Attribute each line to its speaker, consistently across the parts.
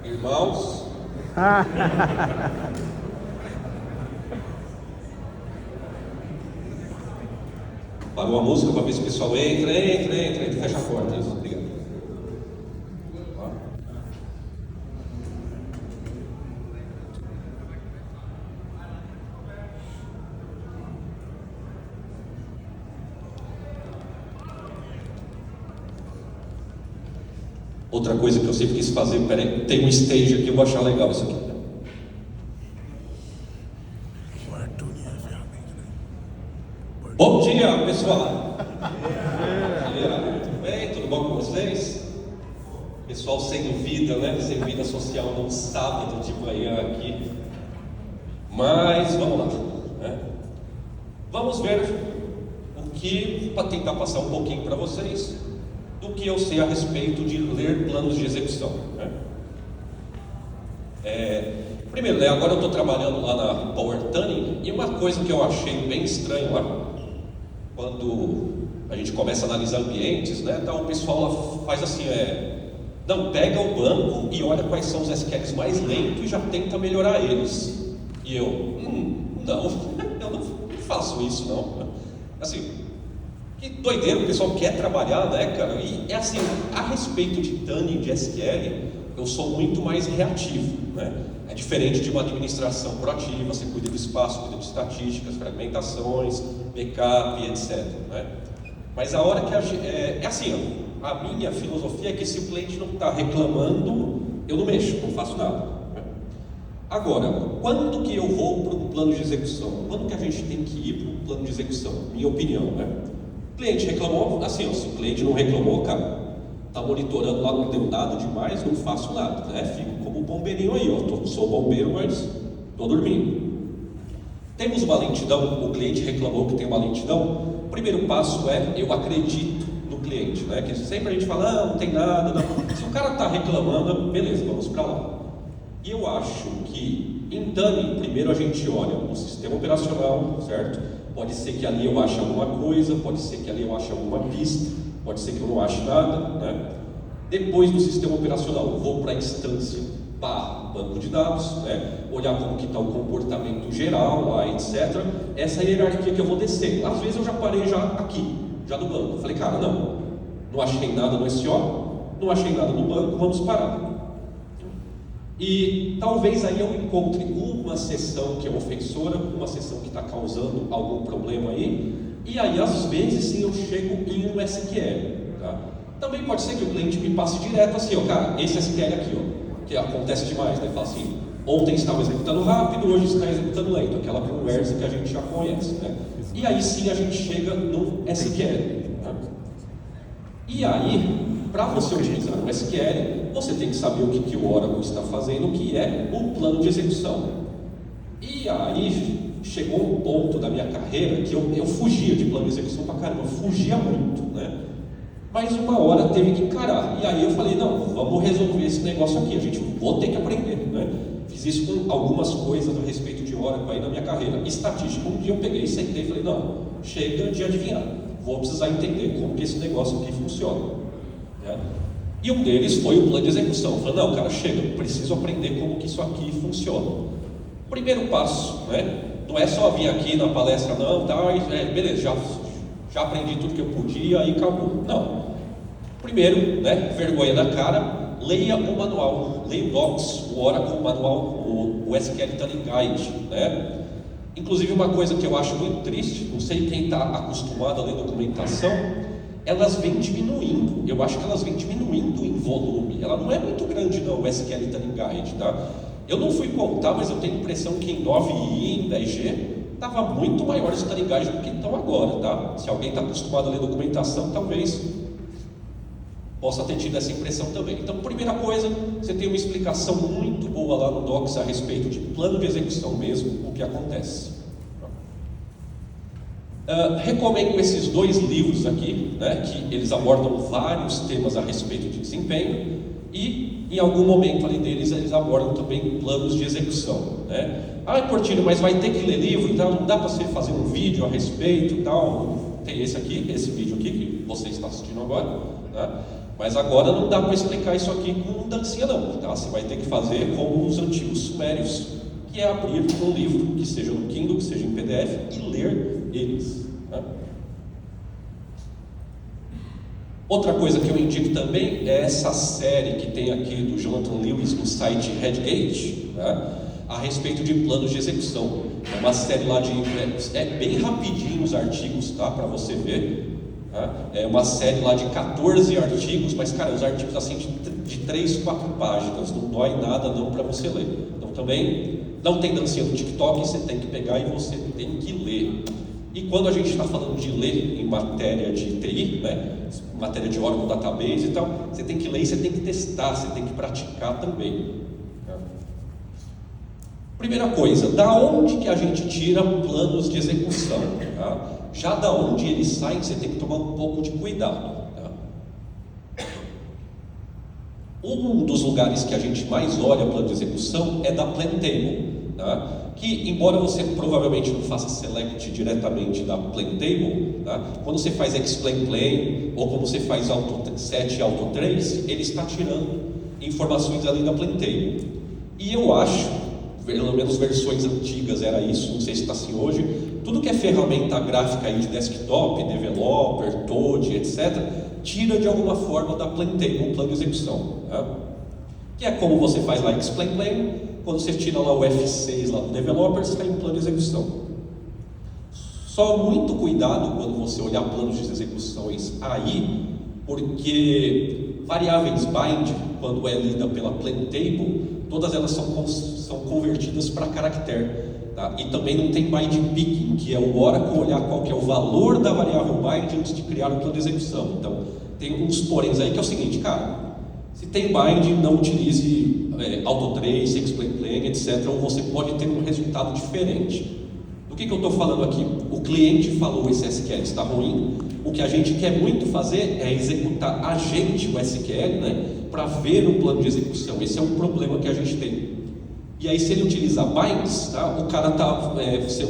Speaker 1: Irmãos, parou a música para ver se o pessoal entra, fecha a porta. Isso, obrigado. Outra coisa que eu sempre quis fazer, peraí, tem um stage aqui, eu vou achar legal isso aqui. Bom dia, pessoal! Tudo bem? Tudo bom com vocês? Pessoal sem vida, né? Sem vida social num sábado de manhã aqui. Mas vamos lá, né? Vamos ver o que, para tentar passar um pouquinho para vocês, do que eu sei a respeito de ler planos de execução, né? Primeiro, né, agora eu estou trabalhando lá na Power Tuning, e uma coisa que eu achei bem estranho lá, quando a gente começa a analisar ambientes, né, então o pessoal lá faz assim, não, pega o banco e olha quais são os SQLs mais lentos e já tenta melhorar eles. E eu, não, eu não faço isso não. Assim, que doideira, o pessoal quer trabalhar, né, cara? E é assim, a respeito de tuning de SQL, eu sou muito mais reativo, né? É diferente de uma administração proativa, você cuida do espaço, cuida de estatísticas, fragmentações, backup, etc, né? Mas a hora que é assim, ó, a minha filosofia é que se o cliente não está reclamando, eu não mexo, não faço nada, né? Agora, quando que eu vou para o plano de execução? Quando que a gente tem que ir para o plano de execução? Minha opinião, né? O cliente reclamou, assim, ó, se o cliente não reclamou, cara, está monitorando lá, não deu nada demais, não faço nada, né? Fico como bombeirinho aí, ó, sou bombeiro, mas estou dormindo. Temos uma lentidão, o cliente reclamou que tem uma lentidão. O primeiro passo é, eu acredito no cliente, né? Que sempre a gente fala, não tem nada, não. Se o cara está reclamando, beleza, vamos para lá. E eu acho que em tuning, primeiro a gente olha o sistema operacional, certo? Pode ser que ali eu ache alguma coisa, pode ser que ali eu ache alguma pista, pode ser que eu não ache nada, né? Depois do sistema operacional, eu vou para a instância banco de dados, né? Olhar como que está o comportamento geral lá, etc. Essa é a hierarquia que eu vou descer. Às vezes eu já parei aqui, já no banco. Falei, cara, não achei nada no SO, não achei nada no banco, vamos parar. E talvez aí eu encontre uma seção que é ofensora, uma seção que está causando algum problema aí, e aí às vezes sim eu chego em um SQL, tá? Também pode ser que o cliente me passe direto assim, ó, cara, esse SQL aqui, ó, que acontece demais, né? Fala assim, ontem estava executando rápido, hoje está executando lento, aquela conversa que a gente já conhece, né? E aí sim a gente chega no SQL, tá? E aí, para você utilizar o SQL, você tem que saber o que o Oracle está fazendo, que é o plano de execução. E aí, chegou um ponto da minha carreira que eu fugia de plano de execução pra caramba, eu fugia muito, né? Mas uma hora teve que encarar. E aí eu falei, não, vamos resolver esse negócio aqui, a gente vou ter que aprender, né? Fiz isso com algumas coisas a respeito de Oracle aí na minha carreira. Estatística, um dia eu peguei, sentei e falei, não, chega de adivinhar, vou precisar entender como que esse negócio aqui funciona, né? E um deles foi o plano de execução. Eu falei, não, cara, chega, preciso aprender como que isso aqui funciona. Primeiro passo, né? Não é só vir aqui na palestra, não, tá, beleza, já aprendi tudo que eu podia e acabou. Não. Primeiro, né, vergonha na cara, leia o manual, leia o Docs, o Oracle, o manual, o SQL Tuning Guide, né? Inclusive uma coisa que eu acho muito triste, não sei quem está acostumado a ler documentação, elas vêm diminuindo, eu acho que elas vêm diminuindo em volume, ela não é muito grande não, o SQL Tuning Guide, tá? Eu não fui contar, mas eu tenho a impressão que em 9i e em 10G estava muito maior esse Tuning Guide do que estão agora, tá? Se alguém está acostumado a ler documentação, talvez possa ter tido essa impressão também. Então, primeira coisa, você tem uma explicação muito boa lá no Docs a respeito de plano de execução mesmo, o que acontece. Recomendo esses dois livros aqui, né, que eles abordam vários temas a respeito de desempenho e em algum momento ali deles eles abordam também planos de execução, né? Ah, Portilho, mas vai ter que ler livro, então não dá para você fazer um vídeo a respeito e tal. Tem esse aqui, esse vídeo aqui que você está assistindo agora, né? Mas agora não dá para explicar isso aqui com dancinha não, tá? Você vai ter que fazer como os antigos sumérios, que é abrir um livro, que seja no Kindle, que seja em PDF, e ler eles, tá? Outra coisa que eu indico também é essa série que tem aqui do Jonathan Lewis no site Redgate, tá? A respeito de planos de execução. É uma série lá de... É bem rapidinho os artigos, tá? Para você ver. Tá? É uma série lá de 14 artigos, mas cara, os artigos assim de 3, 4 páginas, não dói nada não para você ler. Então também não tem dancinha no TikTok, você tem que pegar e você tem que ler. E quando a gente está falando de ler em matéria de TI, né, matéria de Oracle Database e tal, você tem que ler e você tem que testar, você tem que praticar também. Tá? Primeira coisa, da onde que a gente tira planos de execução? Tá? Já da onde eles saem, você tem que tomar um pouco de cuidado. Tá? Um dos lugares que a gente mais olha plano de execução é da Plantable. Tá? Que, embora você provavelmente não faça select diretamente da Plantable, tá? Quando você faz explain plan, ou como você faz auto set e auto trace, ele está tirando informações ali da Plantable. E eu acho, pelo menos versões antigas era isso, não sei se está assim hoje, tudo que é ferramenta gráfica aí de desktop, developer, Toad, etc., tira de alguma forma da Plantable, um plano de execução. Tá? Que é como você faz lá explain plan. Quando você tira lá o F6 lá do developer, você tem um plano de execução. Só muito cuidado quando você olhar planos de execuções aí, porque variáveis bind, quando é lida pela Plantable, todas elas são convertidas para caractere. Tá? E também não tem bind picking, que é o Oracle olhar qual que é o valor da variável bind antes de criar o plano de execução. Então, tem uns poréns aí que é o seguinte, cara, se tem bind, não utilize auto-trace, explain plan, etc. Ou você pode ter um resultado diferente. Do que eu estou falando aqui? O cliente falou esse SQL está ruim. O que a gente quer muito fazer é executar a gente o SQL, né, para ver o plano de execução. Esse é um problema que a gente tem. E aí, se ele utilizar binds, tá, o cara está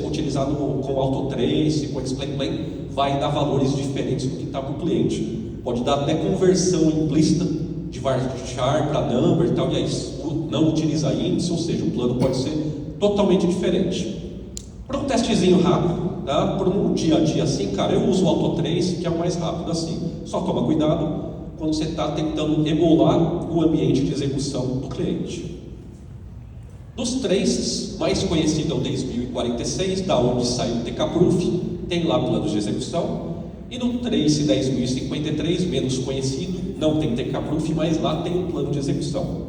Speaker 1: utilizado com auto-trace, com explain plan, vai dar valores diferentes do que está para o cliente. Pode dar até conversão implícita de varchar para number e tal, e aí não utiliza índice, ou seja, o plano pode ser totalmente diferente. Para um testezinho rápido, tá? Para um dia a dia assim, cara, eu uso o auto-trace, que é o mais rápido assim. Só toma cuidado quando você está tentando emular o ambiente de execução do cliente. Dos traces, mais conhecido é o 10.046, da onde saiu o TK-Proof, tem lá planos de execução. E no Trace 10.053, menos conhecido, não tem TK-Proof, mas lá tem um plano de execução.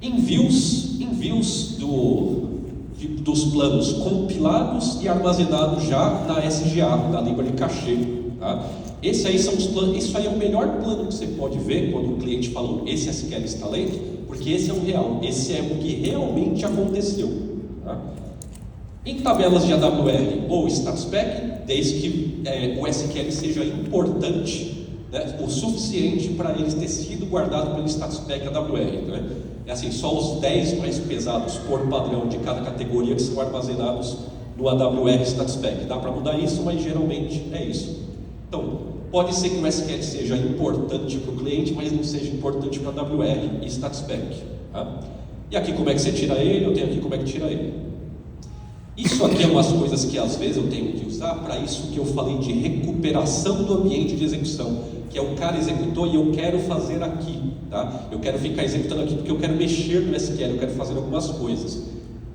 Speaker 1: Envios dos planos compilados e armazenados já na SGA, na Library Cache. Tá? Esse aí são os planos, isso aí é o melhor plano que você pode ver quando o cliente falou esse SQL está lento, porque esse é o real, esse é o que realmente aconteceu. Tá? Em tabelas de AWR ou StatSpec, desde que o SQL seja importante, né, o suficiente para ele ter sido guardado pelo StatSpec AWR. Né? É assim, só os 10 mais pesados por padrão de cada categoria que são armazenados no AWR StatSpec. Dá para mudar isso, mas geralmente é isso. Então, pode ser que o SQL seja importante para o cliente, mas não seja importante para AWR e StatSpec. Tá? E aqui como é que você tira ele, eu tenho aqui como é que tira ele. Isso aqui é umas coisas que às vezes eu tenho que usar para isso que eu falei de recuperação do ambiente de execução, que é o cara executou e eu quero fazer aqui, tá? Eu quero ficar executando aqui porque eu quero mexer no SQL, eu quero fazer algumas coisas.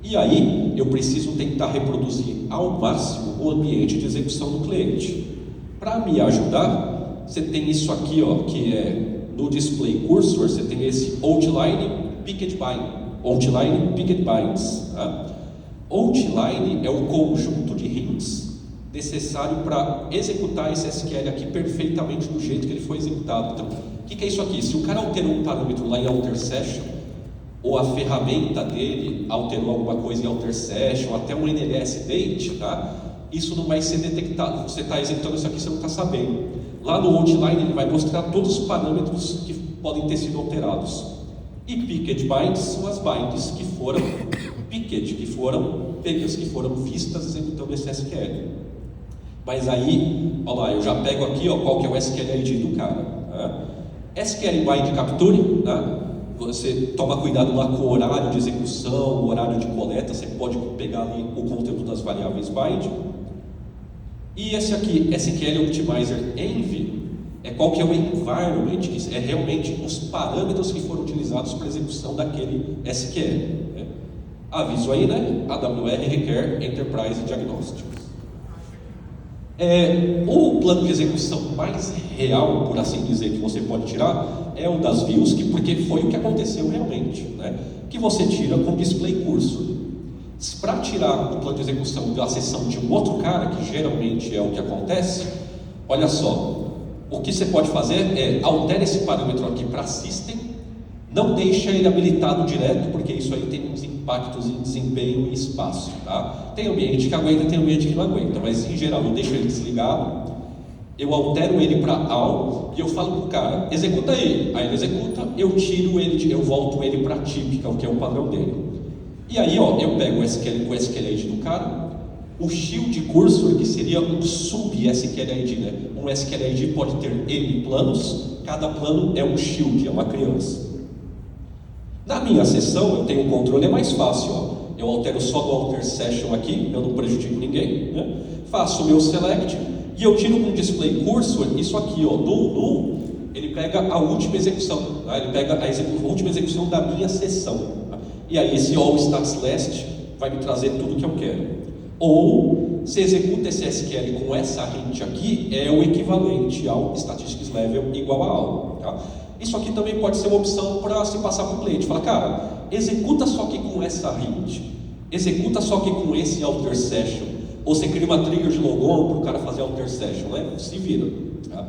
Speaker 1: E aí eu preciso tentar reproduzir ao máximo o ambiente de execução do cliente. Para me ajudar, você tem isso aqui, ó, que é no display cursor, você tem esse outline picket bind, outline picket binds, tá? Outline é o conjunto de hints necessário para executar esse SQL aqui perfeitamente do jeito que ele foi executado. Então, o que é isso aqui? Se o cara alterou um parâmetro lá em alter session, ou a ferramenta dele alterou alguma coisa em alter session, ou até um NLS date, tá? Isso não vai ser detectado. Você está executando isso aqui, você não está sabendo. Lá no outline ele vai mostrar todos os parâmetros que podem ter sido alterados. E picket binds são as binds que foram picket, que foram pegas, que foram vistas executando esse SQL. Mas aí, olha lá, eu já pego aqui, ó, qual que é o SQLID do cara, né? SQL bind capture, né? Você toma cuidado lá com o horário de execução, o horário de coleta, você pode pegar ali o conteúdo das variáveis bind. E esse aqui, SQL Optimizer Env, é qual que é o environment, que é realmente os parâmetros que foram utilizados para a execução daquele SQL, né? Aviso aí, né? AWR requer Enterprise Diagnostics. O plano de execução mais real, por assim dizer, que você pode tirar é o das views, porque foi o que aconteceu realmente, né? Que você tira com display cursor. Para tirar o plano de execução da sessão de um outro cara, que geralmente é o que acontece, olha só, o que você pode fazer é altera esse parâmetro aqui para system, não deixa ele habilitado direto, porque isso aí tem uns impactos em desempenho e espaço, tá? Tem ambiente que aguenta, tem ambiente que não aguenta, mas em geral eu deixo ele desligado, eu altero ele para all e eu falo pro cara, executa aí ele executa, eu tiro ele, eu volto ele para típica, que é o padrão dele. E aí, ó, eu pego o SQLID do cara, o shield cursor, que seria um sub-SQLID, né? Um SQLID pode ter N planos, cada plano é um shield, é uma criança. Na minha sessão, eu tenho um controle, é mais fácil, ó. Eu altero só do alter session aqui, eu não prejudico ninguém, né? Faço o meu select e eu tiro com o display cursor isso aqui, ó, do ele pega a última execução, tá? Ele pega a última execução da minha sessão, tá? E aí esse all stats last vai me trazer tudo que eu quero. Ou se executa esse SQL com essa hint aqui, é o equivalente ao statistics level igual a all, tá? Isso aqui também pode ser uma opção para se passar para o cliente. Fala, cara, executa só que com essa hint, executa só que com esse alter session, ou você cria uma trigger de logon para o cara fazer alter session, né? Se vira, tá?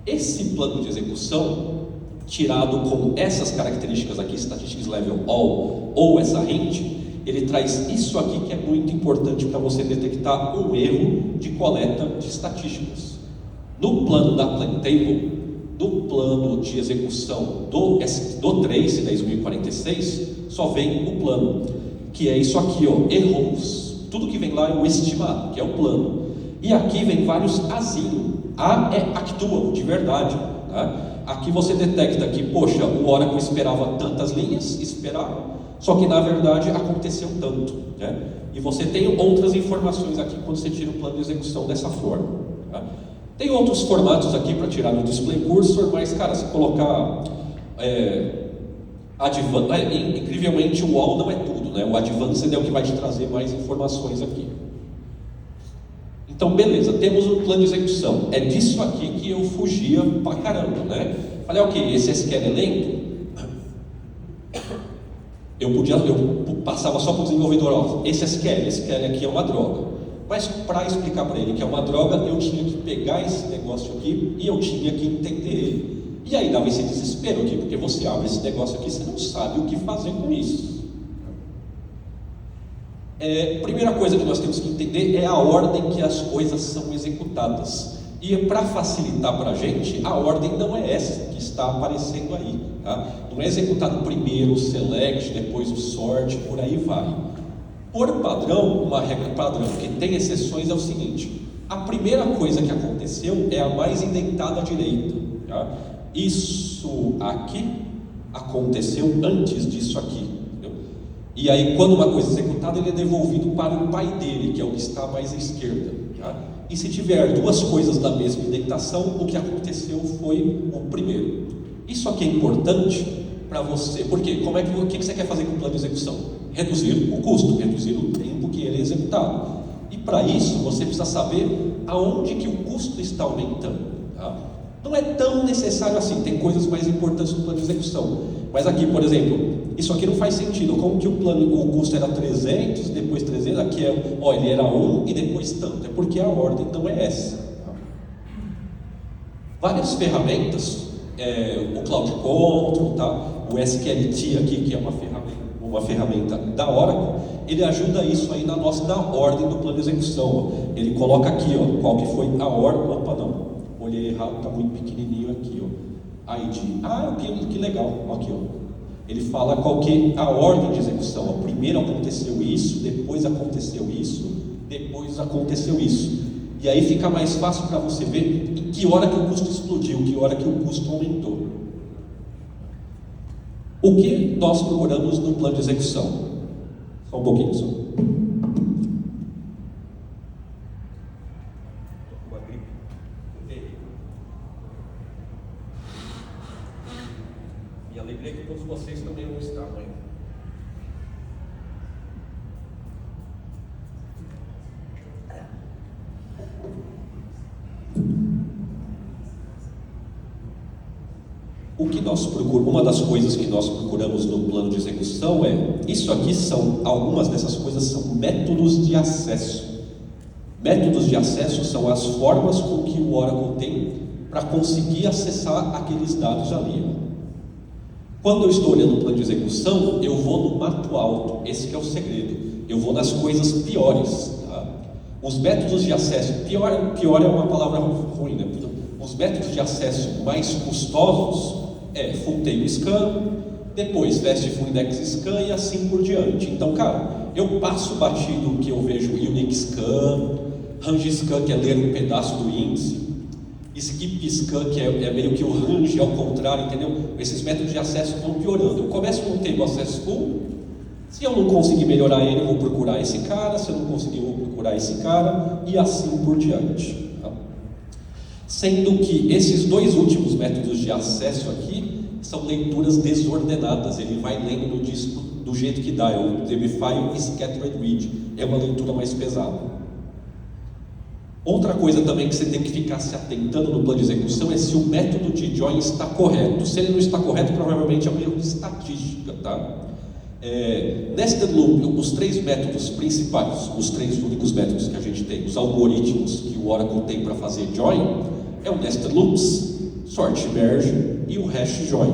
Speaker 1: Esse plano de execução, tirado com essas características aqui, statistics level all, ou essa hint, ele traz isso aqui que é muito importante para você detectar um erro de coleta de estatísticas. No plano da Plan Table, no plano de execução do Trace 10.046, só vem o plano, que é isso aqui, ó, erros. Tudo que vem lá é o estimado, que é o plano. E aqui vem vários azinhos. A é actual, de verdade, tá? Aqui você detecta que, poxa, o Oracle esperava tantas linhas, esperava, só que na verdade aconteceu tanto, né? E você tem outras informações aqui quando você tira o plano de execução dessa forma, tá? Tem outros formatos aqui para tirar no display cursor, mas cara, se colocar incrivelmente o all não é tudo, né? O advanced é o que vai te trazer mais informações aqui. Então beleza, temos um plano de execução. É disso aqui que eu fugia pra caramba, né? Falei, ok, esse SQL é lento. Eu passava só para o desenvolvedor, ó, esse SQL aqui é uma droga. Mas para explicar para ele que é uma droga, eu tinha que pegar esse negócio aqui e eu tinha que entender ele. E aí dava esse desespero aqui, porque você abre esse negócio aqui, você não sabe o que fazer com isso. Primeira coisa que nós temos que entender é a ordem que as coisas são executadas. E para facilitar para a gente, a ordem não é essa que está aparecendo aí, tá? Não é executado primeiro o select, depois o sort, por aí vai. Por padrão, uma regra padrão que tem exceções é o seguinte: a primeira coisa que aconteceu é a mais indentada à direita, tá? Isso aqui aconteceu antes disso aqui, entendeu? E aí quando uma coisa é executada, ele é devolvido para o pai dele, que é o que está mais à esquerda, tá? E se tiver duas coisas da mesma indentação, o que aconteceu foi o primeiro. Isso aqui é importante para você, porque o que você quer fazer com o plano de execução? Reduzir o custo, reduzir o tempo que ele é executado. E para isso, você precisa saber aonde que o custo está aumentando, tá? Não é tão necessário assim, tem coisas mais importantes no plano de execução. Mas aqui, por exemplo, isso aqui não faz sentido. Como que o custo era 300, depois 300, aqui ele era 1 e depois tanto. É porque a ordem não é essa, tá? Várias ferramentas, o Cloud Control, tá? O SQLT aqui, que é uma ferramenta da Oracle, ele ajuda isso aí na ordem do plano de execução. Ó. Ele coloca aqui, ó, qual que foi a ordem. Opa, não, olhei errado, está muito pequenininho aqui, ó. ID. Que legal, aqui, ó. Ele fala qual que é a ordem de execução. Ó. Primeiro aconteceu isso, depois aconteceu isso, depois aconteceu isso. E aí fica mais fácil para você ver em que hora que o custo explodiu, que hora que o custo aumentou. O que nós procuramos no plano de execução? Só um pouquinho só. E a alegria é que todos vocês também vão estar amanhã. O que nós procuramos, uma das coisas que nós procuramos no plano de execução isso aqui algumas dessas coisas são métodos de acesso. Métodos de acesso são as formas com que o Oracle tem para conseguir acessar aqueles dados ali. Quando eu estou olhando o plano de execução, eu vou no mato alto, esse que é o segredo. Eu vou nas coisas piores. Tá? Os métodos de acesso, pior é uma palavra ruim, né? Os métodos de acesso mais custosos Full Table Scan, depois Fast Full Index Scan e assim por diante. Então, cara, eu passo batido que eu vejo Unique Scan, Range Scan, que é ler um pedaço do índice, Skip Scan, que é meio que o range ao contrário, entendeu? Esses métodos de acesso vão piorando. Eu começo com um Table Access Full, se eu não conseguir melhorar ele, eu vou procurar esse cara, se eu não conseguir, eu vou procurar esse cara, e assim por diante. Sendo que esses dois últimos métodos de acesso aqui são leituras desordenadas, ele vai lendo no disco do jeito que dá, é o DB-File Scattered Read, é uma leitura mais pesada. Outra coisa também que você tem que ficar se atentando no plano de execução é se o método de join está correto. Se ele não está correto, provavelmente é um erro de estatística, tá? Nested Loop, os três métodos principais, os três únicos métodos que a gente tem, os algoritmos que o Oracle tem para fazer join, é o Nested Loops, Sort Merge e o Hash Join.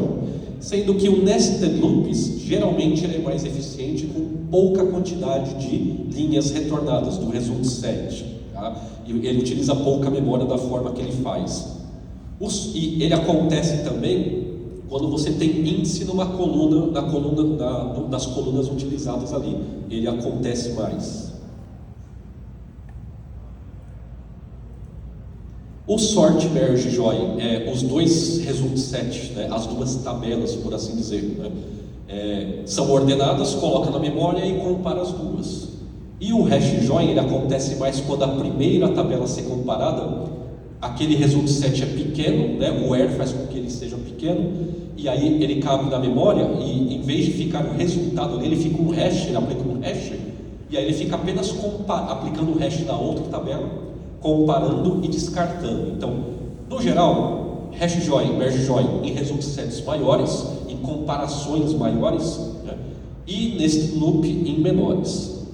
Speaker 1: Sendo que o Nested Loops, geralmente ele é mais eficiente com pouca quantidade de linhas retornadas, do result set. Tá? E ele utiliza pouca memória da forma que ele faz. E ele acontece também quando você tem índice numa coluna, nas colunas utilizadas ali. Ele acontece mais. O Sort Merge Join, os dois result sets, né, as duas tabelas, por assim dizer, né, são ordenadas, coloca na memória e compara as duas. E o Hash Join, ele acontece mais quando a primeira tabela ser comparada, aquele result set é pequeno, né, o where faz com que ele seja pequeno, e aí ele cabe na memória, e em vez de ficar o resultado ali, ele fica um hash, ele aplica um hash, e aí ele fica apenas aplicando o hash da outra tabela, comparando e descartando. Então, no geral, Hash Join, Merge Join em result sets maiores, em comparações maiores, né, e neste loop em menores.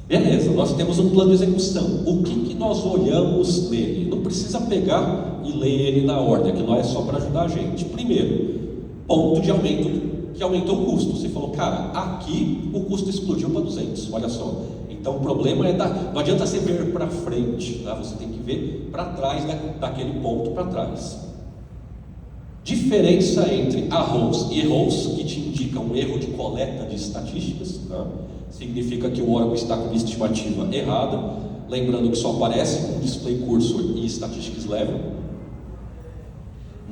Speaker 1: Beleza, nós temos um plano de execução. O que nós olhamos nele? Não precisa pegar e ler ele na ordem, que não é só para ajudar a gente. Primeiro, ponto de aumento, que aumentou o custo. Você falou, cara, aqui o custo explodiu para 200, olha só. Então o problema não adianta você ver para frente, tá? Você tem que ver para trás daquele ponto para trás. Diferença entre arrows e erros, que te indica um erro de coleta de estatísticas, tá? Significa que o Oracle está com uma estimativa errada, lembrando que só aparece com display cursor e statistics level.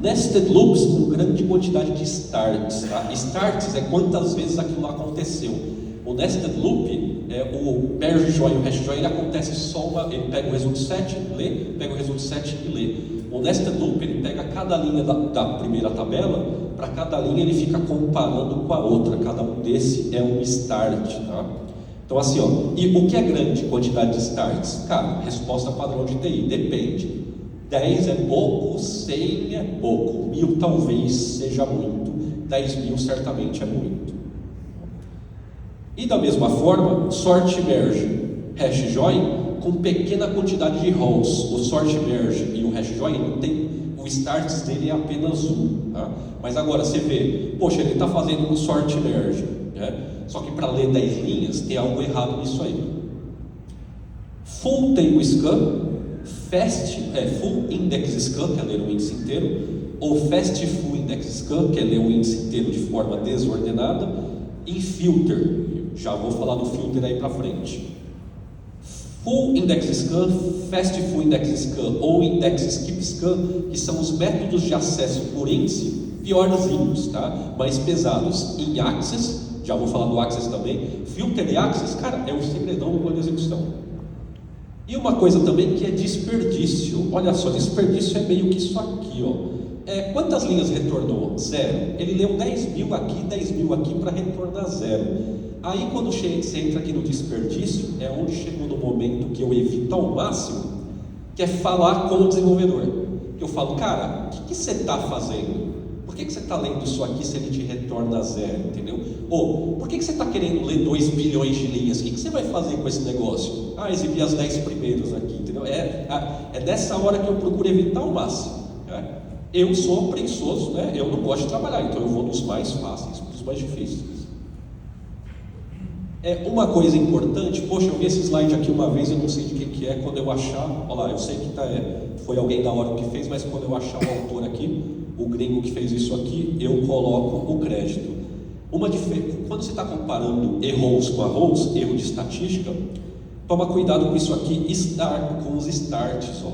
Speaker 1: Nested Loops com grande quantidade de starts, tá? Starts é quantas vezes aquilo aconteceu. O Nested Loop, o Merge Join e o Hash Join, ele acontece só ele pega o result set, lê, pega o result set e lê. O Nested Loop, ele pega cada linha da primeira tabela, para cada linha ele fica comparando com a outra, cada um desse é um start, tá? Então assim, e o que é grande quantidade de starts? Cara, resposta padrão de TI, depende. 10 é pouco, 100 é pouco, 1000 talvez seja muito, 10.000 certamente é muito. E da mesma forma, Sort Merge, Hash Join, com pequena quantidade de rows. O Sort Merge e o Hash Join não tem, o starts dele é apenas um, tá? Mas agora você vê, poxa, ele está fazendo um Sort Merge, né? Só que para ler 10 linhas tem algo errado nisso aí. Full Table Scan, Full Index Scan, que é ler o índice inteiro, ou Fast Full Index Scan, que é ler o índice inteiro de forma desordenada, e Filter. Já vou falar do filter aí para frente. Full Index Scan, Fast Full Index Scan ou Index Skip Scan, que são os métodos de acesso por índice piorzinhos, tá? Mais pesados. Em Access, já vou falar do Access também. Filter e Access, cara, é o segredão do plano de execução. E uma coisa também que é desperdício. Olha só, desperdício é meio que isso aqui, ó. Quantas linhas retornou? 0. Ele leu 10.000 aqui, 10.000 aqui para retornar 0. Aí quando você entra aqui no desperdício, é onde chegou no momento que eu evito ao máximo, que é falar com o desenvolvedor. Que eu falo, cara, o que você está fazendo? Por que você está lendo isso aqui se ele te retorna 0, entendeu? Ou, por que você está querendo ler 2 bilhões de linhas? O que você vai fazer com esse negócio? Exibir as 10 primeiras aqui, entendeu? É nessa hora que eu procuro evitar ao máximo. Né? Eu sou preguiçoso, né? Eu não gosto de trabalhar, então eu vou dos mais fáceis, dos mais difíceis. Uma coisa importante, poxa, eu vi esse slide aqui uma vez, eu não sei de quem que é, quando eu achar, olha lá, eu sei que foi alguém da hora que fez, mas quando eu achar o autor aqui, o gringo que fez isso aqui, eu coloco o crédito. Quando você está comparando erros com arrows, erro de estatística, toma cuidado com isso aqui, com os starts, ó,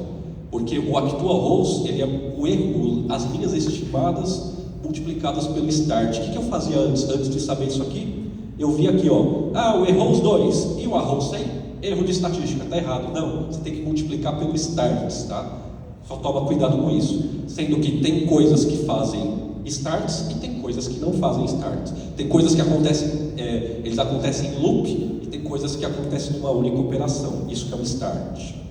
Speaker 1: porque o actual rows, ele é o erro, as linhas estimadas multiplicadas pelo start. O que eu fazia antes de saber isso aqui? Eu vi aqui, ó, o erros 2 e o arrows 100, erro de estatística, está errado. Não, você tem que multiplicar pelo starts, tá? Só toma cuidado com isso. Sendo que tem coisas que fazem starts e tem coisas que não fazem starts. Tem coisas que acontecem, eles acontecem em loop, e tem coisas que acontecem numa única operação. Isso que é um start.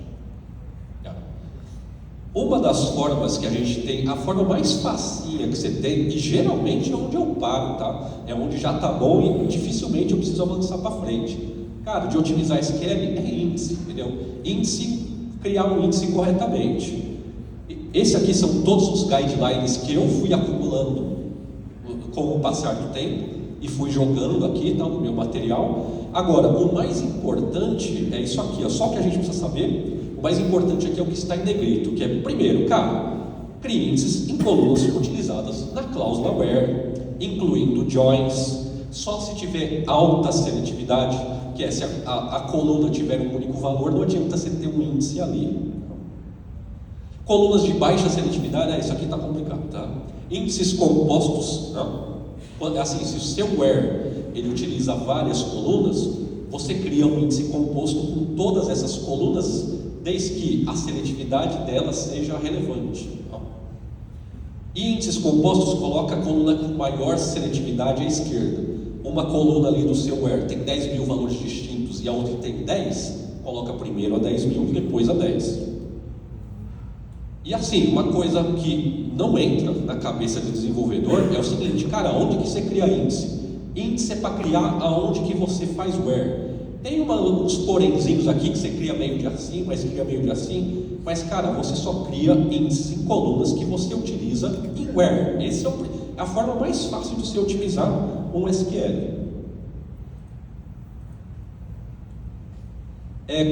Speaker 1: Uma das formas que a gente tem, a forma mais facinha que você tem, e geralmente é onde eu paro, tá? É onde já tá bom e dificilmente eu preciso avançar para frente. Cara, de otimizar SQL é índice, entendeu? Índice, criar um índice corretamente. Esse aqui são todos os guidelines que eu fui acumulando com o passar do tempo e fui jogando aqui, tá, no meu material. Agora, o mais importante é isso aqui, ó, só que a gente precisa saber. O mais importante aqui é o que está em negrito, que é, primeiro, cara, crie índices em colunas utilizadas na cláusula where, incluindo joins, só se tiver alta seletividade, que é se a coluna tiver um único valor, não adianta você ter um índice ali. Colunas de baixa seletividade, isso aqui está complicado, tá? Índices compostos, não. Assim, se o seu where ele utiliza várias colunas, você cria um índice composto com todas essas colunas, desde que a seletividade delas seja relevante. Índices compostos coloca a coluna com maior seletividade à esquerda. Uma coluna ali do seu where tem 10.000 valores distintos e a outra tem 10, coloca primeiro a 10.000 e depois a 10. E assim, uma coisa que não entra na cabeça do desenvolvedor é o seguinte, cara, onde que você cria índice? Índice é para criar aonde que você faz where. Tem uns porenzinhos aqui que você cria meio de assim, mas cria meio de assim, mas cara, você só cria índices em colunas que você utiliza em where. Essa é a forma mais fácil de você otimizar um SQL.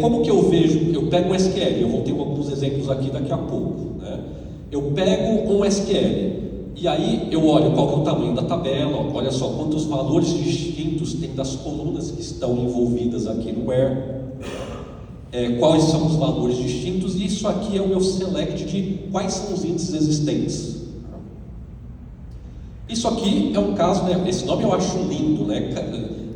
Speaker 1: Como que eu vejo? Eu pego um SQL, eu vou ter alguns exemplos aqui daqui a pouco, né? Eu pego um SQL e aí eu olho qual que é o tamanho da tabela, olha só quantos valores distintos tem das colunas que estão envolvidas aqui no where, quais são os valores distintos, e isso aqui é o meu select de quais são os índices existentes. Isso aqui é um caso, né? Esse nome eu acho lindo, né?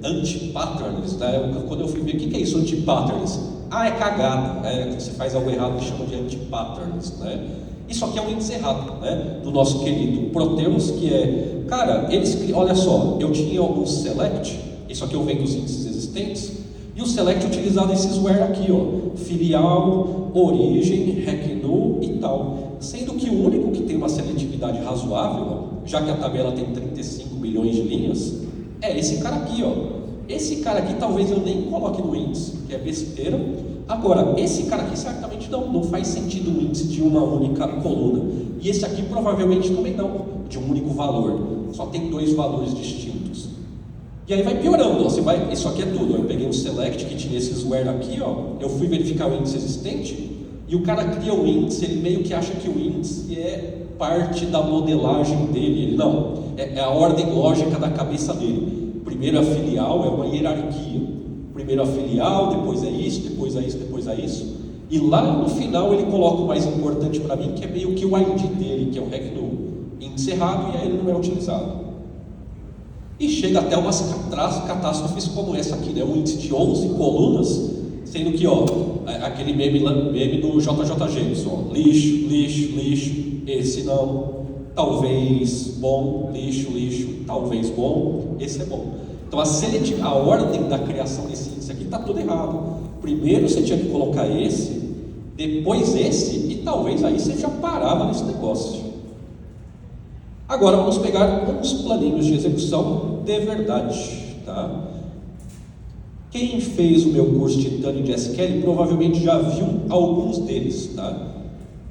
Speaker 1: Anti-patterns, né? Quando eu fui ver o que é isso, anti-patterns? É cagada, quando você faz algo errado que chama de anti-patterns, né? Isso aqui é um índice errado, né? Do nosso querido Proteus, que é, cara, olha só, eu tinha alguns select, isso aqui eu venho dos índices existentes, e o select utilizado esses where aqui, ó, filial, origem, recnu e tal, sendo que o único que tem uma seletividade razoável, ó, já que a tabela tem 35 milhões de linhas, é esse cara aqui, ó. Esse cara aqui talvez eu nem coloque no índice, que é besteira. Agora, esse cara aqui certamente não faz sentido um índice de uma única coluna. E esse aqui provavelmente também não, de um único valor. Só tem 2 valores distintos. E aí vai piorando, ó. Isso aqui é tudo. Eu peguei um select que tinha esses where aqui, ó. Eu fui verificar o índice existente e o cara cria o índice, ele meio que acha que o índice é parte da modelagem dele. Ele não, é a ordem lógica da cabeça dele. Primeiro a filial é uma hierarquia. Primeiro a filial, depois é isso, depois é isso, depois é isso. E lá no final ele coloca o mais importante para mim, que é meio que o ID dele, que é o REC no índice errado, e aí ele não é utilizado. E chega até umas catástrofes como essa aqui, né? Um índice de 11 colunas, sendo que, aquele meme do JJ Jameson, lixo, lixo, lixo, esse não, talvez bom, lixo, lixo, talvez bom, esse é bom. Então a ordem da criação desse índice aqui está tudo errado. Primeiro você tinha que colocar esse, depois esse, e talvez aí você já parava nesse negócio. Agora vamos pegar uns planinhos de execução de verdade, tá? Quem fez o meu curso de Titânio de SQL provavelmente já viu alguns deles, tá?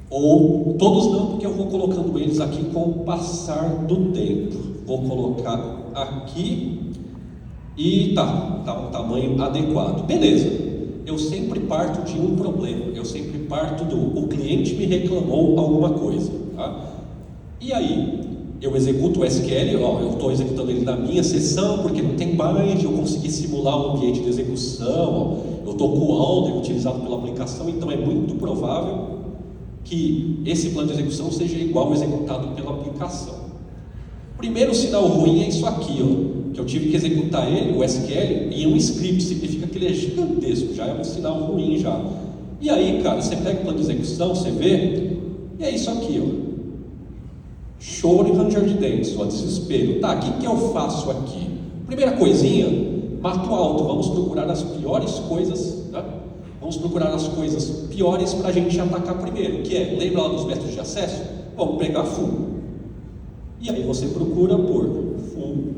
Speaker 1: Ou todos não, porque eu vou colocando eles aqui com o passar do tempo. Vou colocar aqui e tá um tamanho adequado. Beleza, eu sempre parto de um problema, eu sempre parto o cliente me reclamou alguma coisa, tá? E aí, eu executo o SQL, eu estou executando ele na minha sessão, porque não tem bind, eu consegui simular um ambiente de execução, eu estou com o Alder utilizado pela aplicação, então é muito provável que esse plano de execução seja igual ao executado pela aplicação. Primeiro sinal ruim é isso aqui, que eu tive que executar ele, o SQL, em um script, significa que ele é gigantesco, já é um sinal ruim já. E aí, cara, você pega o plano de execução, você vê, e é isso aqui, choro e ranger de dentes, desespero. Tá, o que eu faço aqui? Primeira coisinha, mato alto, vamos procurar as piores coisas, tá? Vamos procurar as coisas piores para a gente atacar primeiro, que é, lembra lá dos métodos de acesso? Vamos pegar full. E aí você procura por full.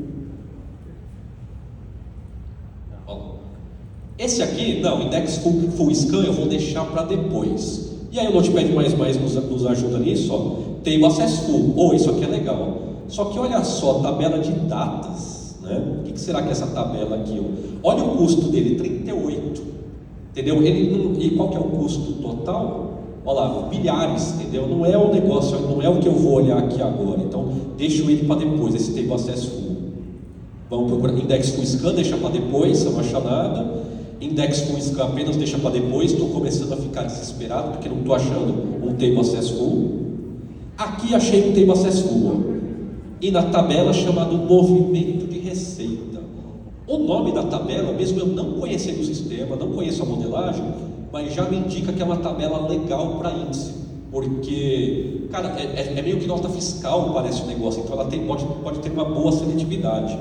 Speaker 1: Esse aqui, não, index full scan eu vou deixar para depois. E aí o Notepad++ nos ajuda nisso, table access full, isso aqui é legal. Só que olha só, tabela de datas, né? O que será que é essa tabela aqui? Olha o custo dele, 38, entendeu? E qual que é o custo total? Olha lá, bilhares, entendeu? Não é o negócio, não é o que eu vou olhar aqui agora. Então, deixo ele para depois, esse table access full. Vamos procurar index full scan, deixa para depois, se não achar nada. Index full scan apenas deixa para depois, estou começando a ficar desesperado porque não estou achando um table access full. Aqui achei um table access full, e na tabela chamado movimento de receita. O nome da tabela, mesmo eu não conhecendo o sistema, não conheço a modelagem, mas já me indica que é uma tabela legal para índice, porque, cara, é meio que nota fiscal, parece o negócio, então ela pode ter uma boa seletividade.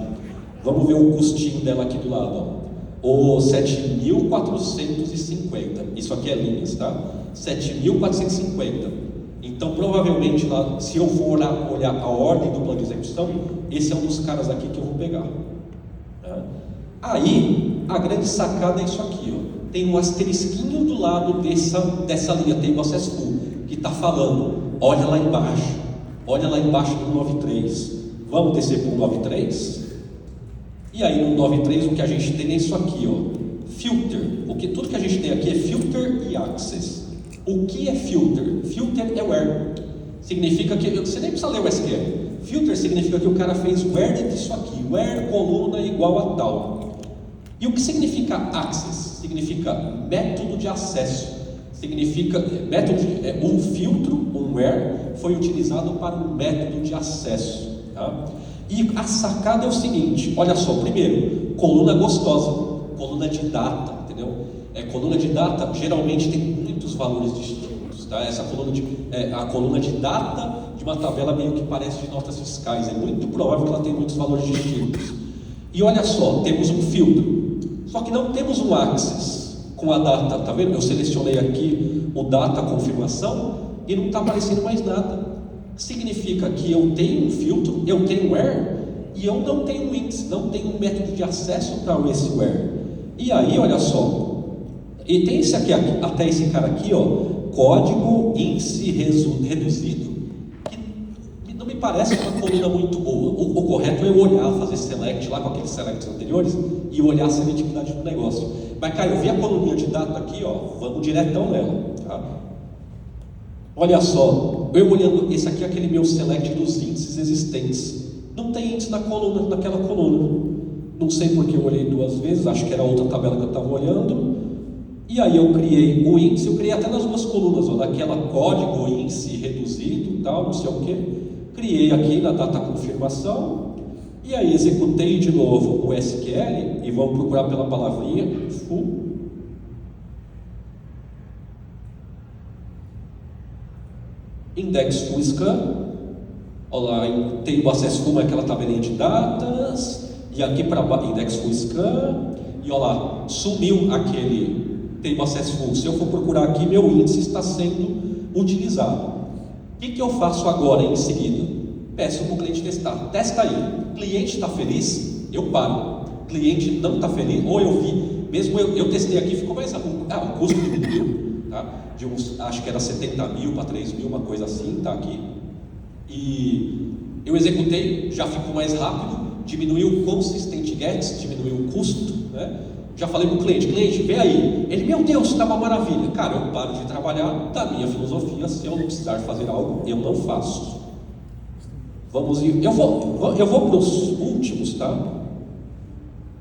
Speaker 1: Vamos ver o custinho dela aqui do lado, O 7.450, isso aqui é linhas, tá? 7.450. Então, provavelmente, lá, se eu for olhar a ordem do plano de execução, esse é um dos caras aqui que eu vou pegar. Tá? Aí, a grande sacada é isso aqui, tem um asterisquinho do lado dessa linha, table access full, que está falando, olha lá embaixo do 93. Vamos descer para o 93? E aí no 93 o que a gente tem é isso aqui, filter. Tudo que a gente tem aqui é filter e access. O que é filter? Filter é where. Significa que, você nem precisa ler o SQL. Filter significa que o cara fez where disso aqui, where coluna igual a tal. E o que significa access? Significa método de acesso. Significa, um filtro, um where, foi utilizado para um método de acesso, tá? E a sacada é o seguinte, olha só, primeiro, coluna gostosa, coluna de data, entendeu? Coluna de data geralmente tem muitos valores distintos, tá? Essa coluna a coluna de data de uma tabela meio que parece de notas fiscais, é muito provável que ela tenha muitos valores distintos. E olha só, temos um filtro, só que não temos um access com a data, tá vendo? Eu selecionei aqui o data confirmação e não está aparecendo mais nada. Significa que eu tenho um filtro, eu tenho where, e eu não tenho um índice, não tenho um método de acesso para esse where. E aí, olha só, e tem esse aqui, até esse cara aqui, código índice reduzido, que não me parece uma coluna muito boa. O correto é eu olhar, fazer select lá com aqueles selects anteriores e olhar a seletividade do negócio. Mas, cara, eu vi a coluninha de data aqui, vamos diretão nela, tá? Olha só, eu olhando, esse aqui é aquele meu select dos índices existentes. Não tem índice naquela coluna. não sei porque eu olhei 2 vezes, acho que era outra tabela que eu estava olhando, e aí eu criei o índice, eu criei até nas 2 colunas, ó, daquela código, índice reduzido, tal, não sei o que, criei aqui na data confirmação, e aí executei de novo o SQL, e vamos procurar pela palavrinha, full, index full scan, olha lá, tem o acesso full, aquela tabelinha de datas, e aqui para index full scan, e olha lá, sumiu aquele tem o acesso full. Se eu for procurar aqui, meu índice está sendo utilizado. O que eu faço agora em seguida? Peço para o cliente testar. Testa aí. Cliente está feliz? Eu paro. Cliente não está feliz? Ou eu vi, mesmo eu testei aqui, ficou mais rápido. O custo diminuiu, tá? De uns, acho que era 70 mil para 3 mil, uma coisa assim, tá aqui. E eu executei, já ficou mais rápido, diminuiu o consistent gets, diminuiu o custo, né? Já falei para o cliente, vê aí. Ele, meu Deus, está uma maravilha. Cara, eu paro de trabalhar da minha filosofia. Se eu não precisar fazer algo, eu não faço. Vamos ir. Eu vou para os últimos, tá?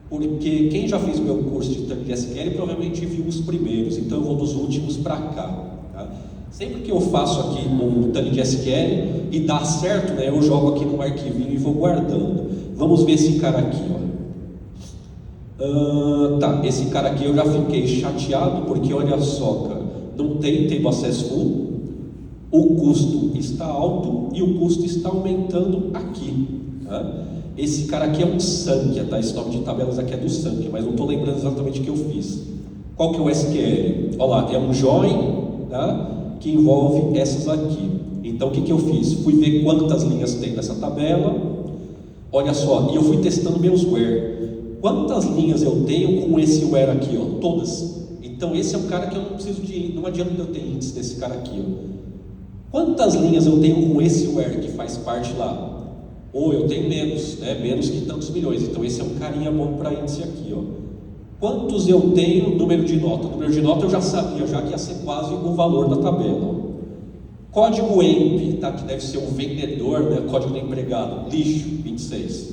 Speaker 1: Porque quem já fez o meu curso de Tank de SQL provavelmente viu os primeiros. Então eu vou dos últimos para cá. Tá? Sempre que eu faço aqui um Tank de SQL e dá certo, né? Eu jogo aqui no arquivinho e vou guardando. Vamos ver esse cara aqui, ó. Tá, esse cara aqui eu já fiquei chateado porque olha só, cara, não tem table access full, o custo está alto e o custo está aumentando aqui, tá? Esse cara aqui é um Sankhya, tá? Esse nome de tabelas aqui é do Sankhya, mas não estou lembrando exatamente o que eu fiz. Qual que é o SQL? Olha lá, é um join, tá? Que envolve essas aqui. Então o que eu fiz? Fui ver quantas linhas tem nessa tabela, olha só, e eu fui testando meus where. Quantas linhas eu tenho com esse where aqui, ó? Todas. Então esse é um cara que eu não preciso de, não adianta eu ter índice desse cara aqui, ó. Quantas linhas eu tenho com esse where que faz parte lá? Ou eu tenho menos, né? Menos que tantos milhões. Então esse é um carinha bom para índice aqui, ó. Quantos eu tenho número de nota? Número de nota eu já sabia, já que ia ser quase o valor da tabela, ó. Código EMP, tá? Que deve ser o vendedor, né? Código do empregado, lixo, 26.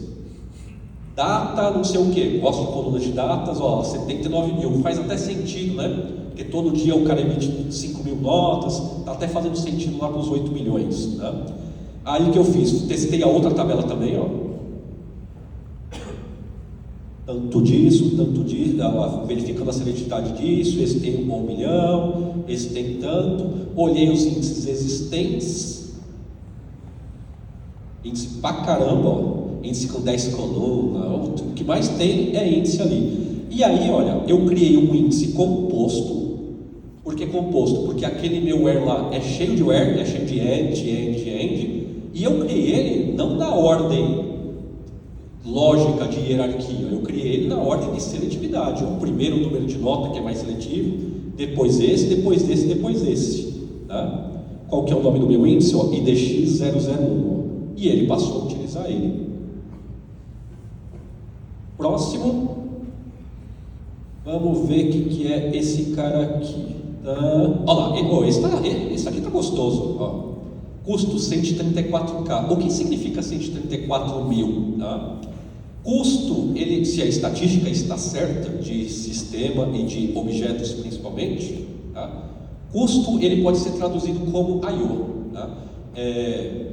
Speaker 1: Data, não sei o que, gosto de coluna de datas, ó, 79 mil, faz até sentido, né? Porque todo dia o cara emite 5 mil notas, tá até fazendo sentido lá para os 8 milhões, né? Aí o que eu fiz? Testei a outra tabela também, ó. Tanto disso, ó, verificando a seletividade disso, esse tem 1 milhão, esse tem tanto, olhei os índices existentes, índice pra caramba, ó. Índice com 10 colunas, o que mais tem é índice ali. E aí, olha, eu criei um índice composto. Por que composto? Porque aquele meu where lá é cheio de where, é cheio de end, e eu criei ele não na ordem lógica de hierarquia, eu criei ele na ordem de seletividade. O primeiro número de nota que é mais seletivo, depois esse, depois desse, depois esse. Tá? Qual que é o nome do meu índice? Ó, IDX001. E ele passou a utilizar ele. Próximo, vamos ver o que é esse cara aqui. Olha lá, esse aqui está gostoso. Ó. Custo 134k. O que significa 134 mil? Tá? Custo, se a estatística está certa, de sistema e de objetos principalmente, tá? Custo ele pode ser traduzido como I/O. Tá? É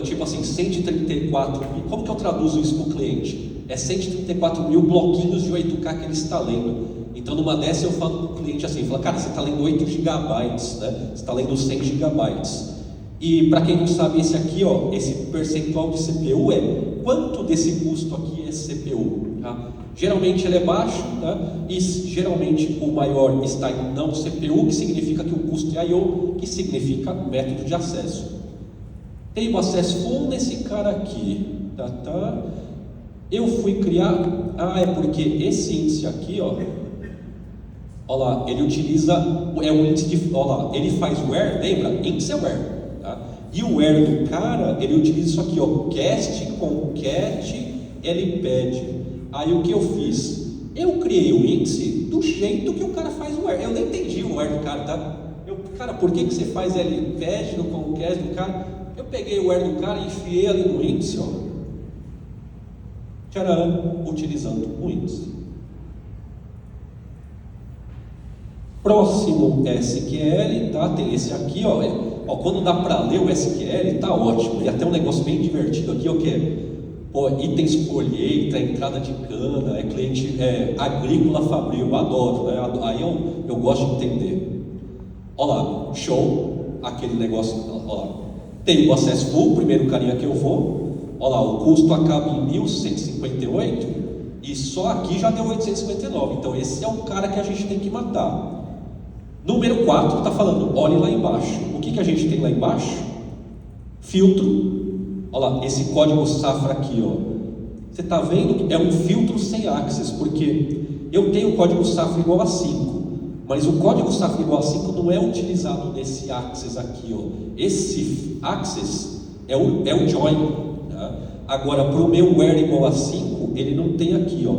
Speaker 1: tipo assim, 134 mil. Como que eu traduzo isso para o cliente? É 134 mil bloquinhos de 8K que ele está lendo. Então numa dessa eu falo para o cliente assim, fala, cara, você está lendo 8 gigabytes, né? Você está lendo 100 gigabytes. E para quem não sabe, esse aqui, ó, esse percentual de CPU é quanto desse custo aqui é CPU, tá? Geralmente ele é baixo, tá? E geralmente o maior está em não CPU, que significa que o custo é I/O, que significa método de acesso. Tem o acesso full nesse cara aqui, tá? Eu fui criar, é porque esse índice aqui, ó lá, ele utiliza, é um índice de, ó lá, ele faz where, lembra? Índice é where, tá? E o where do cara, ele utiliza isso aqui, ó, cast, concat, ele pede. Aí o que eu fiz? Eu criei o índice do jeito que o cara faz o where. Eu nem entendi o where do cara, tá? Cara, por que você faz ele pede no concat do cara? Eu peguei o where do cara e enfiei ali no índice, ó. tcharam, utilizando o índice. Próximo SQL, tá? Tem esse aqui, ó, quando dá para ler o SQL, tá ótimo. E até um negócio bem divertido aqui, ó, que é itens por colheita, entrada de cana, cliente agrícola fabril, adoro, né? Aí eu gosto de entender. Olha lá, show, aquele negócio, olha lá. Tem o acesso full, primeiro carinha que eu vou. Olha lá, o custo acaba em 1.158 e só aqui já deu 859. Então esse é o cara que a gente tem que matar. Número 4 está falando, olhe lá embaixo. O que a gente tem lá embaixo? Filtro. Olha lá, esse código safra aqui, ó. Você está vendo? É um filtro sem access, porque eu tenho o código safra igual a 5, mas o código safra igual a 5 não é utilizado nesse access aqui, ó. Esse access é o join, tá? Agora, para o meu where igual a 5, ele não tem aqui, ó.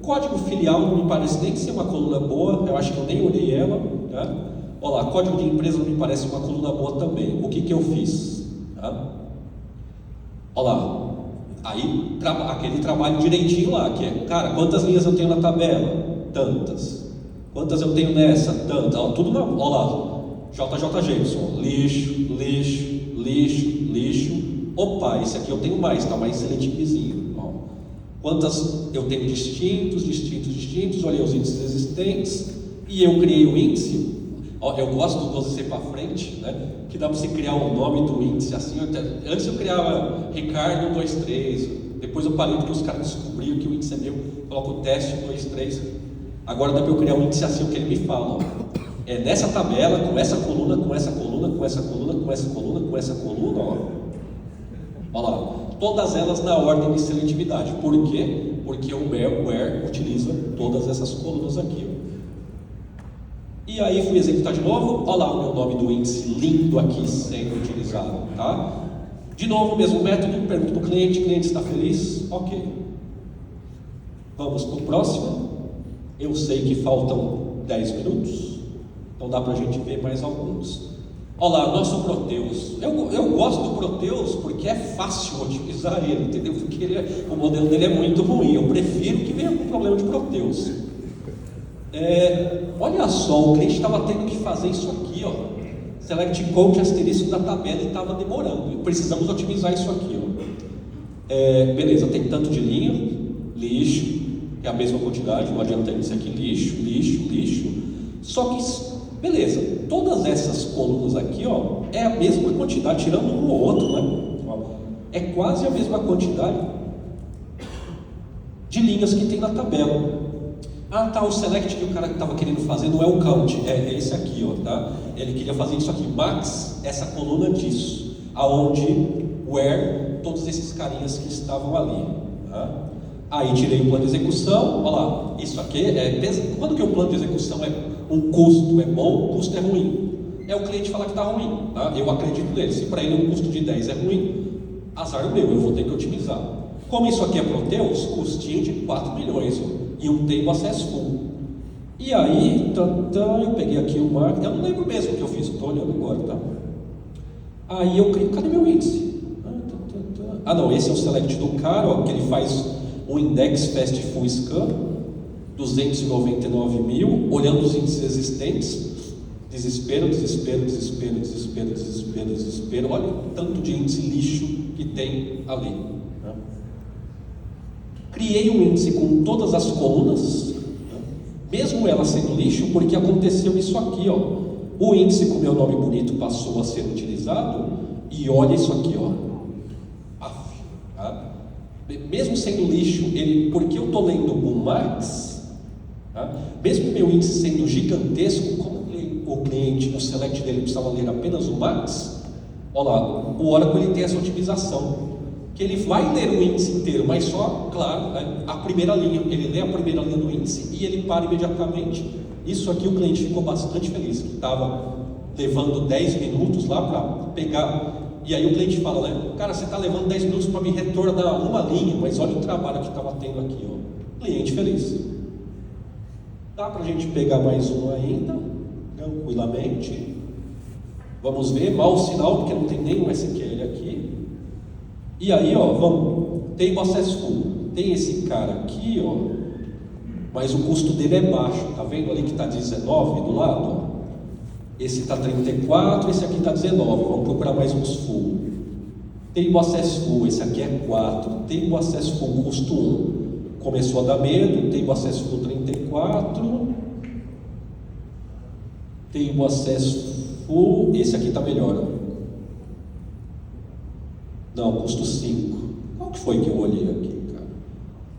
Speaker 1: Código filial não me parece nem ser uma coluna boa, eu acho que eu nem olhei ela, tá? Olha lá, código de empresa não me parece uma coluna boa também. O que eu fiz? Tá? Olha lá, aí aquele trabalho direitinho lá, que é, cara, quantas linhas eu tenho na tabela? Tantas. Quantas eu tenho nessa? Tantas. Ó, tudo na, olha lá, JJ Jameson, lixo, lixo, lixo, lixo. Opa, esse aqui eu tenho mais, tá mais seletivozinho. Ó. Quantas eu tenho distintos, olhei os índices existentes e eu criei o índice. Ó, eu gosto do 12C para frente, né? Que dá para você criar o nome do índice assim. Antes eu criava Ricardo 123, depois eu parei porque os caras descobriram que o índice é meu, coloco o teste 123. Agora dá para eu criar um índice assim, o que ele me fala. Ó. É nessa tabela, com essa coluna, com essa coluna, com essa coluna, com essa coluna, com essa coluna, ó. Olha lá, todas elas na ordem de seletividade. Por quê? Porque o where utiliza todas essas colunas aqui, ó. E aí fui executar de novo, olha lá o meu nome do índice lindo aqui sendo utilizado, tá? De novo, o mesmo método, pergunto para o cliente está feliz? Ok. Vamos para o próximo. Eu sei que faltam 10 minutos, então dá para a gente ver mais alguns. Olha lá, nosso Proteus. Eu gosto do Proteus porque é fácil utilizar ele, entendeu? Porque o modelo dele é muito ruim, eu prefiro que venha com problema de Proteus. Olha só, o cliente estava tendo que fazer isso aqui, ó. Select code asterisco da tabela e estava demorando. Precisamos otimizar isso aqui, ó. Beleza, tem tanto de linha, lixo, é a mesma quantidade, não adianta isso aqui, lixo, lixo, lixo. Só que, beleza, todas essas colunas aqui, ó, é a mesma quantidade, tirando um ou outro, né? É quase a mesma quantidade de linhas que tem na tabela. Ah, tá, o select que o cara estava querendo fazer não é o count, é esse aqui, ó, tá? Ele queria fazer isso aqui, max, essa coluna disso, aonde, where, todos esses carinhas que estavam ali, tá? Aí tirei o plano de execução, olha lá, isso aqui quando que o plano de execução é um custo é bom, o custo é ruim? É o cliente falar que está ruim, tá? Eu acredito nele, se para ele um custo de 10 é ruim, azar meu, eu vou ter que otimizar. Como isso aqui é Proteus, custinho de 4 milhões, ó. E um table access full. E aí, eu peguei aqui o marco, eu não lembro mesmo o que eu fiz, estou olhando agora, tá? Aí eu clico, cadê meu índice? Ah não, esse é o select do cara, ó, que ele faz o index fast full scan, 299 mil, olhando os índices existentes, desespero, desespero, desespero, desespero, desespero, desespero, olha o tanto de índice lixo que tem ali. Né? Criei um índice com todas as colunas, né? Mesmo ela sendo lixo, porque aconteceu isso aqui, ó. O índice com meu nome bonito passou a ser utilizado, e olha isso aqui, ó. Tá? Mesmo sendo lixo, porque eu estou lendo o max, tá? Mesmo meu índice sendo gigantesco, como o cliente, o select dele precisava ler apenas o max, olha lá, o Oracle ele tem essa otimização, que ele vai ler o índice inteiro, mas só, claro, né, a primeira linha, ele lê a primeira linha do índice e ele para imediatamente. Isso aqui o cliente ficou bastante feliz, que estava levando 10 minutos lá para pegar. E aí o cliente fala, né, cara, você está levando 10 minutos para me retornar uma linha, mas olha o trabalho que estava tendo aqui, ó. Cliente feliz. Dá para a gente pegar mais um ainda, tranquilamente. Vamos ver, mau sinal, porque não tem nenhum SQL aqui. E aí, ó, vamos, table access full. tem esse cara aqui, ó, mas o custo dele é baixo. Tá vendo ali que está 19 do lado? Ó? Esse está 34, esse aqui está 19. Vamos procurar mais uns full. Table Access Full, esse aqui é 4. Table Access Full, custo 1. Começou a dar medo. Table Access Full 34. Table Access Full, esse aqui está melhor. Não, custo 5. Qual que foi que eu olhei aqui, cara?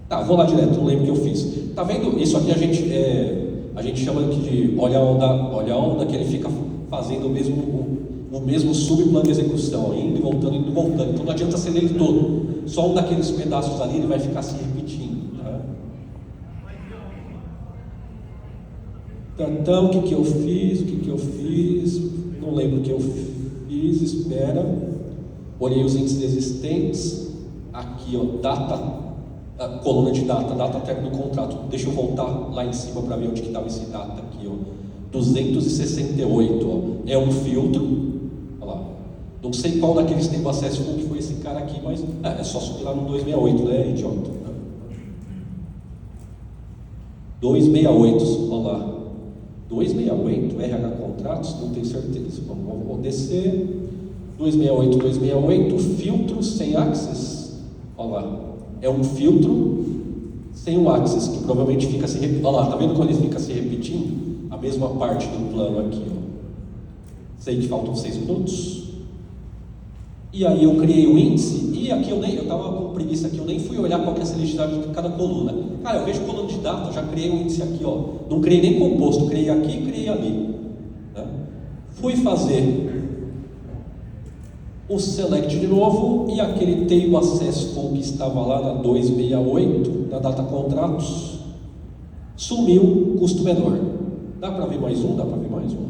Speaker 1: Tá, vou lá direto, não lembro o que eu fiz. Tá vendo? Isso aqui a gente chama de olha a onda, que ele fica fazendo o mesmo subplano de execução, indo e voltando, indo e voltando. Então não adianta ser ele todo. Só um daqueles pedaços ali ele vai ficar se repetindo. Tá? Então, o que eu fiz? Não lembro o que eu fiz, espera. Olhei os índices existentes. Aqui, ó, a coluna de data término do contrato. Deixa eu voltar lá em cima para ver onde que estava esse data aqui, ó. 268, ó. É um filtro. Olha lá. Não sei qual daqueles tem acesso com que foi esse cara aqui, mas é só subir lá no 268, né, idiota? 268, olha lá. 268, RH Contratos, não tenho certeza. Vamos descer. 268, filtro sem access. Olha lá. É um filtro sem o access, que provavelmente fica se repetindo. Olha lá, tá vendo quando ele fica se repetindo? A mesma parte do plano aqui, ó. Sei que faltam 6 minutos. E aí eu criei o índice, e aqui eu estava com preguiça aqui, eu nem fui olhar qual que é a seletividade de cada coluna. Cara, eu vejo coluna de data, já criei um índice aqui, ó. Não criei nem composto, criei aqui e criei ali. Né? Fui fazer o select de novo, e aquele table access full que estava lá na 268, na data contratos, sumiu, custo menor. Dá para ver mais um? Dá para ver mais um.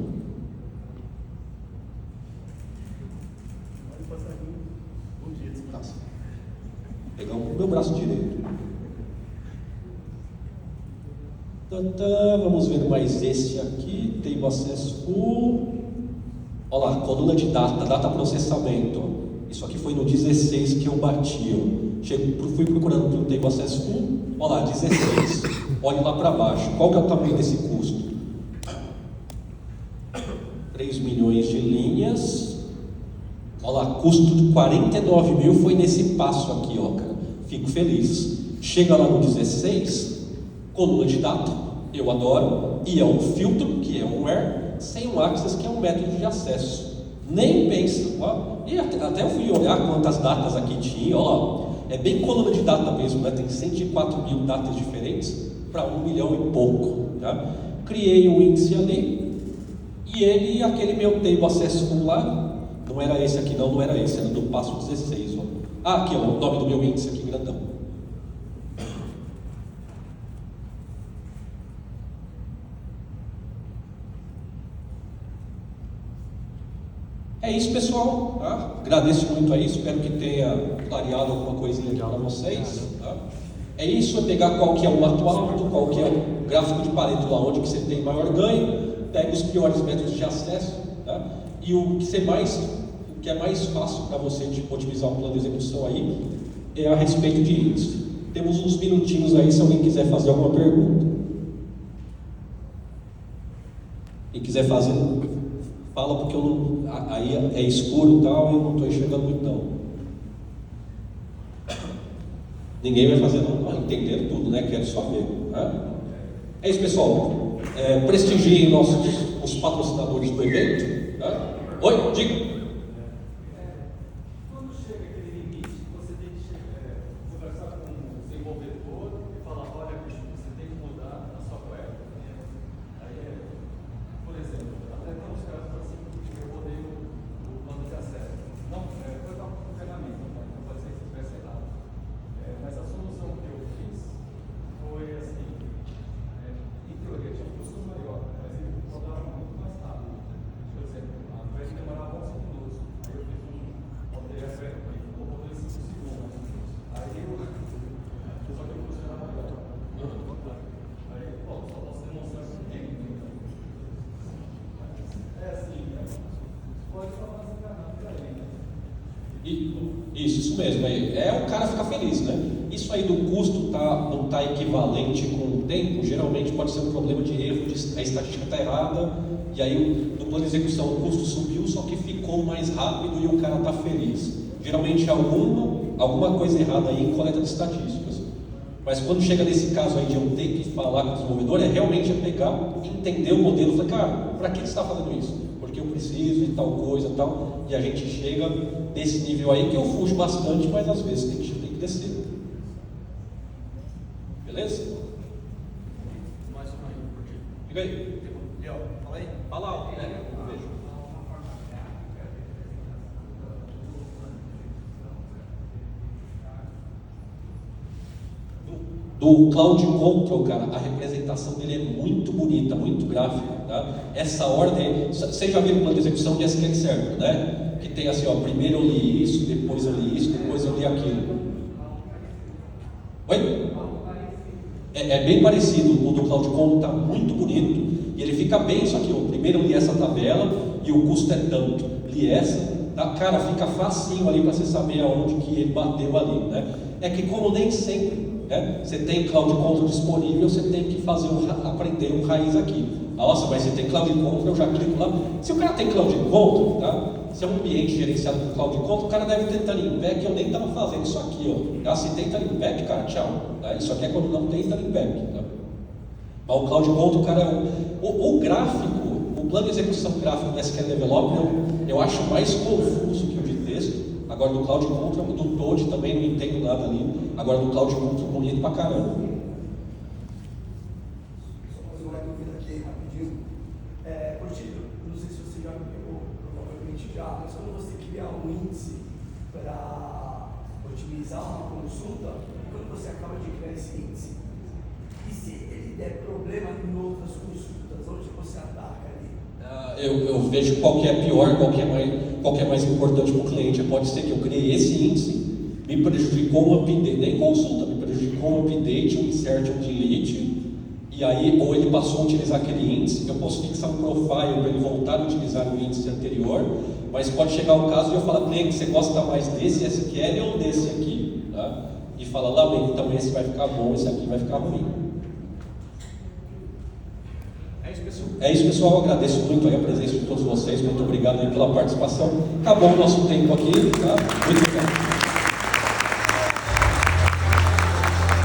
Speaker 1: Pegar o meu braço direito. Vamos ver mais esse aqui, table access full. Olha lá, coluna de data processamento. Isso aqui foi no 16 que eu bati. Fui procurando pelo table access full. Olha lá, 16. Olhe lá para baixo. Qual que é o tamanho desse custo? 3 milhões de linhas. Olha lá, custo de 49 mil foi nesse passo aqui, ó, cara. Fico feliz. Chega lá no 16, coluna de data, eu adoro, e é um filtro, que é um where, sem um access, que é um método de acesso. Nem pensa, ó. E até eu fui olhar quantas datas aqui tinha, ó. É bem coluna de data mesmo, né? Tem 104 mil datas diferentes para 1 milhão e pouco. Tá? Criei um índice ali, e ele, aquele meu table access full lá, não era esse aqui não era esse, era do passo 16. Ó. Ah, aqui, ó, o nome do meu índice aqui, grandão. É isso, pessoal. Tá? Agradeço muito aí, espero que tenha clareado alguma coisinha aqui para vocês. Tá? É isso, é pegar qual que é o mato alto, qual que é o gráfico de Pareto lá onde que você tem maior ganho, pega os piores métodos de acesso, tá? E o que é mais fácil para você de otimizar o plano de execução aí é a respeito de índice. Temos uns minutinhos aí se alguém quiser fazer alguma pergunta. E quiser fazer, fala, porque eu não, aí é escuro e tal, e eu não estou enxergando muito não. Ninguém vai fazer não, entenderam tudo, né? Quero só ver. Né? É isso, pessoal. Prestigiem os patrocinadores do evento. Né? Oi, diga. Isso mesmo, é o cara ficar feliz, né? isso aí do custo não está equivalente com o tempo, geralmente pode ser um problema de erro, a estatística está errada, e aí no plano de execução o custo subiu, só que ficou mais rápido e o cara está feliz. Geralmente alguma coisa errada aí em coleta de estatísticas. Mas quando chega nesse caso aí de eu ter que falar com o desenvolvedor, realmente pegar, entender o modelo, falar, cara, para que você está fazendo isso? Porque eu preciso de tal coisa e tal, e a gente chega nesse nível aí que eu fujo bastante, mas às vezes tem que descer. Beleza?
Speaker 2: Mais uma aí, por ti.
Speaker 1: Fica aí.
Speaker 2: Léo, fala aí.
Speaker 1: Fala alto, né? Eu vejo. Do Cloud Control, cara, a representação dele é muito bonita, muito gráfica, tá? Essa ordem, vocês já viram o plano de execução de SQL Server, né? Que tem assim, ó, primeiro eu li isso, depois eu li isso, depois eu li aquilo. Oi? É bem parecido, o do Cloud Control está muito bonito, e ele fica bem isso aqui, ó, primeiro eu li essa tabela, e o custo é tanto, li essa, tá? Cara, fica facinho ali para você saber aonde que ele bateu ali, né? É que como nem sempre você tem Cloud Control disponível, você tem que aprender um raiz aqui. Nossa, mas você tem Cloud Control, eu já clico lá. Se o cara tem Cloud Control, tá? Se é um ambiente gerenciado por Cloud Control, o cara deve ter Talentback, eu nem estava fazendo isso aqui, ó. Tá? Se tem Talentback, cara, tchau. Tá? Isso aqui é quando não tem Talentback. Tá? Mas o Cloud Control, cara, o gráfico, o plano de execução gráfico do SQL Developer, eu acho mais confuso que o de texto. Agora do Cloud Control, do Toad também não entendo nada ali. Agora do Cloud Control bonito pra caramba.
Speaker 3: Só fazer uma dúvida aqui rapidinho. Curtido, não sei se você já pegou, provavelmente já, mas quando você cria um índice para otimizar uma consulta, quando você acaba de criar esse índice, e se ele der problema em outras consultas, onde você ataca ali?
Speaker 1: Eu vejo qual que é pior, qual que é mais importante para o cliente. Pode ser que eu criei esse índice, me prejudicou um update, nem consulta, me prejudicou um update, um insert, um delete, e aí, ou ele passou a utilizar aquele índice, eu posso fixar um profile para ele voltar a utilizar o índice anterior, mas pode chegar um caso de eu falar, cliente, você gosta mais desse SQL ou desse aqui? Tá? E fala, lá bem, então esse vai ficar bom, esse aqui vai ficar ruim. É isso, pessoal. Eu agradeço muito aí a presença de todos vocês. Muito obrigado aí pela participação. Acabou o nosso tempo aqui. Tá? Muito obrigado.